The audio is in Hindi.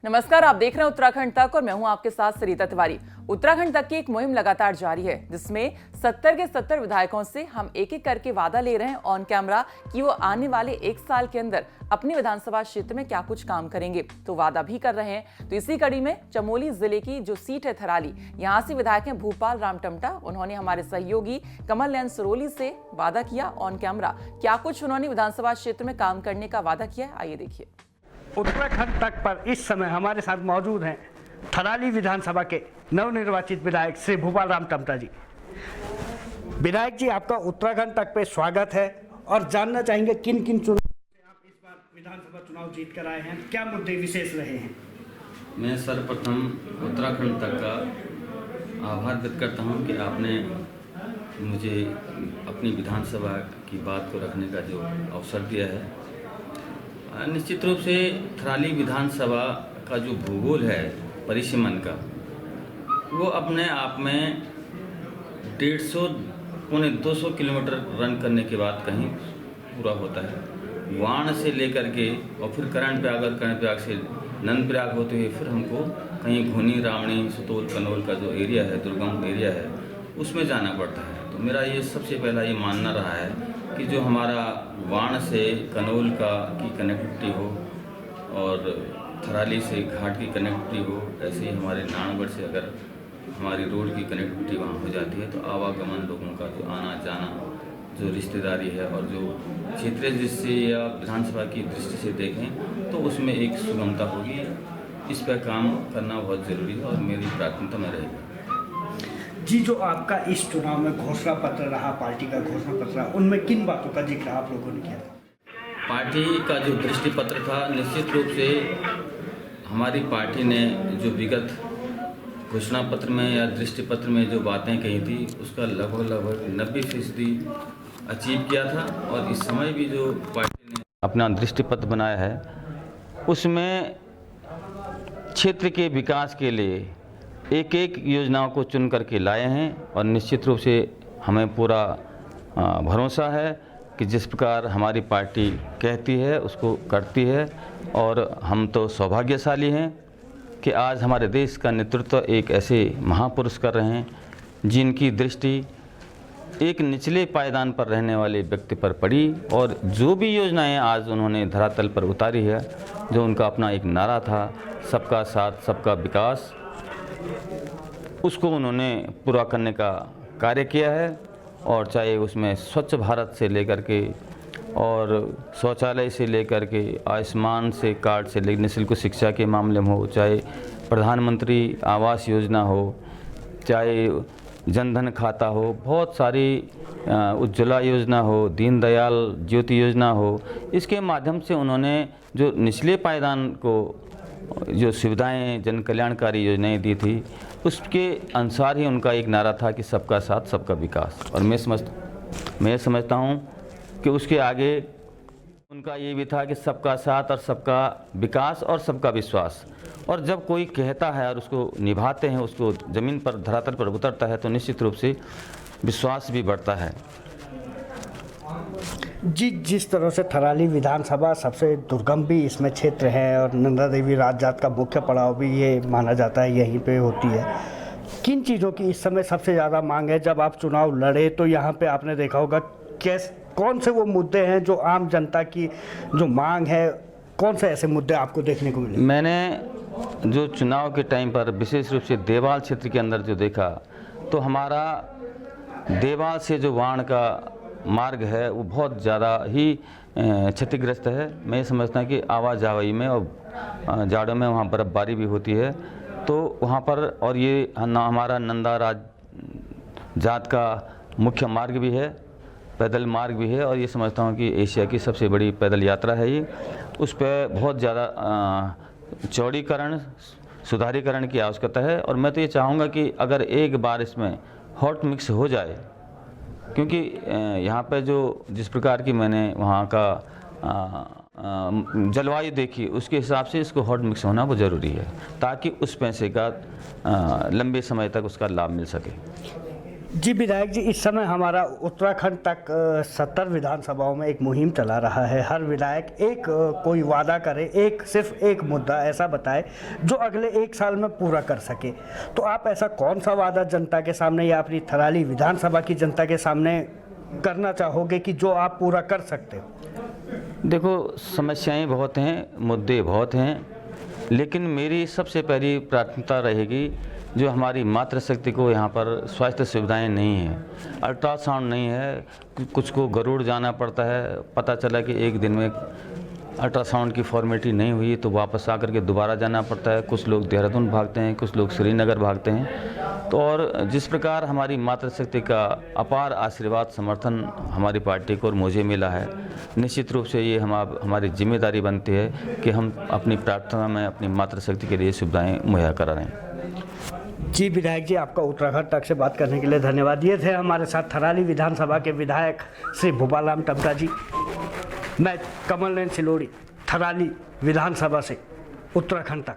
नमस्कार, आप देख रहे हैं उत्तराखंड तक और मैं हूं आपके साथ सरिता तिवारी। उत्तराखंड तक की एक मुहिम लगातार जारी है जिसमें 70 के 70 विधायकों से हम एक एक करके वादा ले रहे हैं ऑन कैमरा कि वो आने वाले एक साल के अंदर अपने विधानसभा क्षेत्र में क्या कुछ काम करेंगे। तो वादा भी कर रहे हैं। तो इसी कड़ी में चमोली जिले की जो सीट है थराली, यहाँ से विधायक हैं भूपाल राम टमटा। उन्होंने हमारे सहयोगी कमल नयन सरोली से वादा किया ऑन कैमरा। क्या कुछ उन्होंने विधानसभा क्षेत्र में काम करने का वादा किया है, आइए देखिए। उत्तराखंड तक पर इस समय हमारे साथ मौजूद हैं थराली विधानसभा के नवनिर्वाचित विधायक श्री भूपाल राम टमटा जी। विधायक जी, आपका उत्तराखंड तक पे स्वागत है और जानना चाहेंगे किन किन चुनाव से आप इस बार विधानसभा चुनाव जीत कर आए हैं, क्या मुद्दे विशेष रहे हैं? मैं सर्वप्रथम उत्तराखंड तक का आभार व्यक्त करता हूं कि आपने मुझे अपनी विधानसभा की बात को रखने का जो अवसर दिया है। निश्चित रूप से थराली विधानसभा का जो भूगोल है परिसीमन का, वो अपने आप में 150-200 किलोमीटर रन करने के बाद कहीं पूरा होता है। वाण से लेकर के और फिर कर्णप्रयाग और कर्णप्रयाग से नंदप्रयाग होते हुए फिर हमको कहीं घुनी, रावणी, सुतोल, कनौल का जो एरिया है, दुर्गम एरिया है, उसमें जाना पड़ता है। तो मेरा ये सबसे पहला ये मानना रहा है कि जो हमारा वाण से कनौल की कनेक्टिविटी हो और थराली से घाट की कनेक्टिविटी हो, ऐसे ही हमारे नानगढ़ से अगर हमारी रोड की कनेक्टिविटी वहाँ हो जाती है तो आवागमन लोगों का जो आना जाना, जो रिश्तेदारी है और जो क्षेत्रीय दृष्टि से या विधानसभा की दृष्टि से देखें तो उसमें एक सुगमता होगी। इस पर काम करना बहुत ज़रूरी है और मेरी प्राथमिकता में रहेगी। जी, जो आपका इस चुनाव में घोषणा पत्र रहा, पार्टी का घोषणा पत्र रहा, उनमें किन बातों का जिक्र आप लोगों ने किया? पार्टी का जो दृष्टि पत्र था, निश्चित रूप से हमारी पार्टी ने जो विगत घोषणा पत्र में या दृष्टि पत्र में जो बातें कही थी उसका लगभग 90% अचीव किया था। और इस समय भी जो पार्टी ने अपना दृष्टि पत्र बनाया है उसमें क्षेत्र के विकास के लिए एक एक योजनाओं को चुन करके लाए हैं और निश्चित रूप से हमें पूरा भरोसा है कि जिस प्रकार हमारी पार्टी कहती है उसको करती है। और हम तो सौभाग्यशाली हैं कि आज हमारे देश का नेतृत्व एक ऐसे महापुरुष कर रहे हैं जिनकी दृष्टि एक निचले पायदान पर रहने वाले व्यक्ति पर पड़ी और जो भी योजनाएं आज उन्होंने धरातल पर उतारी है, जो उनका अपना एक नारा था सबका साथ सबका विकास, उसको उन्होंने पूरा करने का कार्य किया है। और चाहे उसमें स्वच्छ भारत से लेकर के और शौचालय से लेकर के आयुष्मान से कार्ड से लेकर निःशुल्क शिक्षा के मामले में हो, चाहे प्रधानमंत्री आवास योजना हो, चाहे जनधन खाता हो, बहुत सारी उज्ज्वला योजना हो, दीनदयाल ज्योति योजना हो, इसके माध्यम से उन्होंने जो निचले पायदान को जो सुविधाएं जन कल्याणकारी योजनाएं दी थी उसके अनुसार ही उनका एक नारा था कि सबका साथ सबका विकास। और मैं समझता हूं कि उसके आगे उनका ये भी था कि सबका साथ और सबका विकास और सबका विश्वास। और जब कोई कहता है और उसको निभाते हैं, उसको ज़मीन पर धरातल पर उतरता है तो निश्चित रूप से विश्वास भी बढ़ता है। जी, जिस तरह से थराली विधानसभा सबसे दुर्गम भी इसमें क्षेत्र है और नंदा देवी राजजात का मुख्य पड़ाव भी ये माना जाता है यहीं पे होती है, किन चीज़ों की इस समय सबसे ज़्यादा मांग है? जब आप चुनाव लड़े तो यहाँ पे आपने देखा होगा कौन से वो मुद्दे हैं जो आम जनता की जो मांग है, कौन से ऐसे मुद्दे आपको देखने को मिले? मैंने जो चुनाव के टाइम पर विशेष रूप से देवाल क्षेत्र के अंदर जो देखा तो हमारा देवाल से जो वाण का मार्ग है वो बहुत ज़्यादा ही क्षतिग्रस्त है। मैं समझता हूँ कि आवाजाही में और जाड़ों में वहाँ बर्फ़बारी भी होती है तो वहाँ पर, और ये हमारा नंदा जात का मुख्य मार्ग भी है, पैदल मार्ग भी है और ये समझता हूँ कि एशिया की सबसे बड़ी पैदल यात्रा है ये। उस पर बहुत ज़्यादा चौड़ीकरण, सुधारीकरण की आवश्यकता है। और मैं तो ये चाहूँगा कि अगर एक बार इसमें हॉट मिक्स हो जाए, क्योंकि यहाँ पे जो जिस प्रकार की मैंने वहाँ का जलवायु देखी उसके हिसाब से इसको हॉट मिक्स होना वो ज़रूरी है ताकि उस पैसे का लंबे समय तक उसका लाभ मिल सके। जी विधायक जी, इस समय हमारा उत्तराखंड तक 70 विधानसभाओं में एक मुहिम चला रहा है। हर विधायक एक कोई वादा करे, सिर्फ एक मुद्दा ऐसा बताए जो अगले 1 साल में पूरा कर सके। तो आप ऐसा कौन सा वादा जनता के सामने या अपनी थराली विधानसभा की जनता के सामने करना चाहोगे कि जो आप पूरा कर सकते हो? देखो, समस्याएं बहुत हैं, मुद्दे बहुत हैं, लेकिन मेरी सबसे पहली प्राथमिकता रहेगी जो हमारी मातृशक्ति को यहाँ पर स्वास्थ्य सुविधाएं नहीं हैं, अल्ट्रासाउंड नहीं है, कुछ को गरुड़ जाना पड़ता है, पता चला कि एक दिन में अल्ट्रासाउंड की फॉर्मेलिटी नहीं हुई तो वापस आकर के दोबारा जाना पड़ता है। कुछ लोग देहरादून भागते हैं, कुछ लोग श्रीनगर भागते हैं। तो और जिस प्रकार हमारी मातृशक्ति का अपार आशीर्वाद समर्थन हमारी पार्टी को और मुझे मिला है, निश्चित रूप से ये हमारी जिम्मेदारी बनती है कि हम अपनी प्रार्थना में अपनी मातृशक्ति के लिए सुविधाएँ मुहैया करा रहे हैं। जी विधायक जी, आपका उत्तराखंड तक से बात करने के लिए धन्यवाद। ये थे हमारे साथ थराली विधानसभा के विधायक श्री भूपाल टमटा जी। मैं कमल नयन सिलोड़ी, थराली विधानसभा से उत्तराखंड तक।